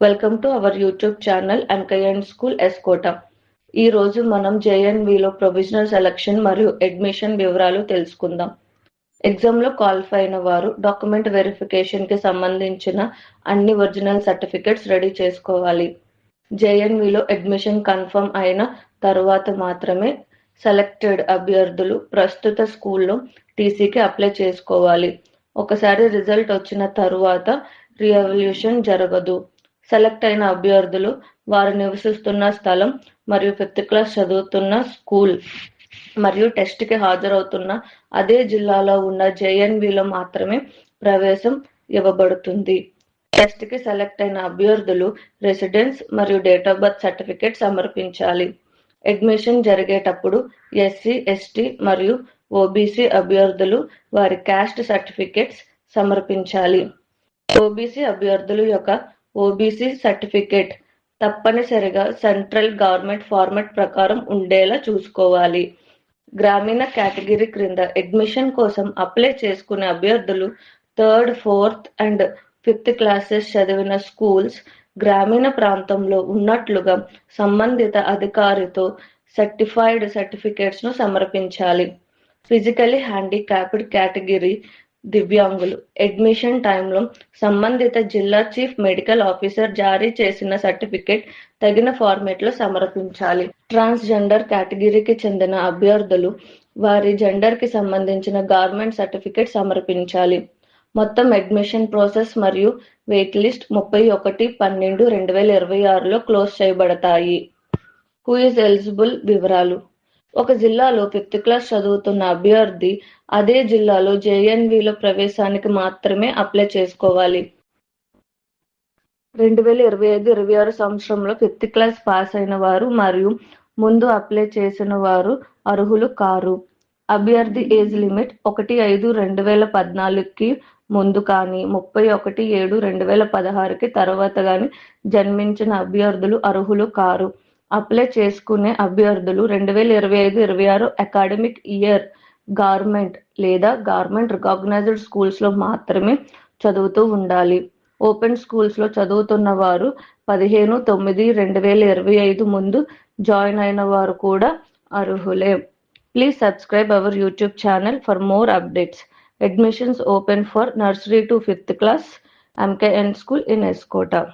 Welcome to our YouTube channel ఎంకైఎన్ school S Kota. ఈ రోజు మనం జేఎన్విలో ప్రొవిజనల్ సెలక్షన్ మరియు అడ్మిషన్ వివరాలు తెలుసుకుందాం. ఎగ్జామ్లో క్వాలిఫై అయిన వారు డాక్యుమెంట్ వెరిఫికేషన్కి సంబంధించిన అన్ని ఒరిజినల్ సర్టిఫికెట్స్ రెడీ చేసుకోవాలి. జేఎన్విలో అడ్మిషన్ కన్ఫర్మ్ అయిన తరువాత మాత్రమే సెలెక్టెడ్ అభ్యర్థులు ప్రస్తుత స్కూల్లో టీసీకి అప్లై చేసుకోవాలి. ఒకసారి రిజల్ట్ వచ్చిన తరువాత రీఎవాల్యుయేషన్ జరగదు. సెలెక్ట్ అయిన అభ్యర్థులు వారు నివసిస్తున్న స్థలం మరియు 5th క్లాస్ చదువుతున్న స్కూల్ మరియు టెస్ట్కి హాజరవుతున్న అదే జిల్లాలో ఉన్న జేఎన్విలో మాత్రమే ప్రవేశం ఇవ్వబడుతుంది. టెస్ట్కి సెలెక్ట్ అయిన అభ్యర్థులు రెసిడెన్స్ మరియు డేట్ ఆఫ్ బర్త్ సర్టిఫికేట్ సమర్పించాలి. అడ్మిషన్ జరిగేటప్పుడు ఎస్సీ, ఎస్టీ మరియు ఓబీసీ అభ్యర్థులు వారి క్యాస్ట్ సర్టిఫికేట్స్ సమర్పించాలి. ఓబీసీ అభ్యర్థుల యొక్క ఓబీసీ సర్టిఫికేట్ తప్పనిసరిగా సెంట్రల్ గవర్నమెంట్ ఫార్మాట్ ప్రకారం ఉండేలా చూసుకోవాలి. గ్రామీణ కేటగిరీ క్రింద అడ్మిషన్ కోసం అప్లై చేసుకునే అభ్యర్థులు 3rd, 4th and 5th classes చదివిన స్కూల్స్ గ్రామీణ ప్రాంతంలో ఉన్నట్లుగా సంబంధిత అధికారితో సర్టిఫైడ్ సర్టిఫికేట్స్ను సమర్పించాలి. ఫిజికలీ హ్యాండిక్యాప్డ్ కేటగిరీ దివ్యాంగులు అడ్మిషన్ టైంలో సంబంధిత జిల్లా చీఫ్ మెడికల్ ఆఫీసర్ జారీ చేసిన సర్టిఫికేట్ తగిన ఫార్మేట్లో సమర్పించాలి. ట్రాన్స్జెండర్ కేటగిరీకి చెందిన అభ్యర్థులు వారి జెండర్కి సంబంధించిన గవర్నమెంట్ సర్టిఫికేట్ సమర్పించాలి. మొత్తం అడ్మిషన్ ప్రాసెస్ మరియు వెయిట్ లిస్ట్ 31/12/2026లో క్లోజ్ చేయబడతాయి. హూ ఈజ్ ఎలిజిబుల్ వివరాలు. ఒక జిల్లాలో 5th క్లాస్ చదువుతున్న అభ్యర్థి అదే జిల్లాలో జేఎన్విలో ప్రవేశానికి మాత్రమే అప్లై చేసుకోవాలి. 2025-26 సంవత్సరంలో 5th క్లాస్ పాస్ అయిన వారు మరియు ముందు అప్లై చేసిన వారు అర్హులు కారు. అభ్యర్థి ఏజ్ లిమిట్ 1/5/2014కి ముందు కానీ 31/7/2016కి తర్వాత కానీ జన్మించిన అభ్యర్థులు అర్హులు కారు. అప్లై చేసుకునే అభ్యర్థులు 2025-26 అకాడమిక్ ఇయర్ గవర్నమెంట్ లేదా గవర్నమెంట్ రికగ్నైజ్డ్ స్కూల్స్లో మాత్రమే చదువుతూ ఉండాలి. ఓపెన్ స్కూల్స్లో చదువుతున్న వారు 15/9/2025 ముందు జాయిన్ అయిన వారు కూడా అర్హులే. Please subscribe our YouTube channel for more updates. Admissions open for nursery to 5th class, MKN School in Escota.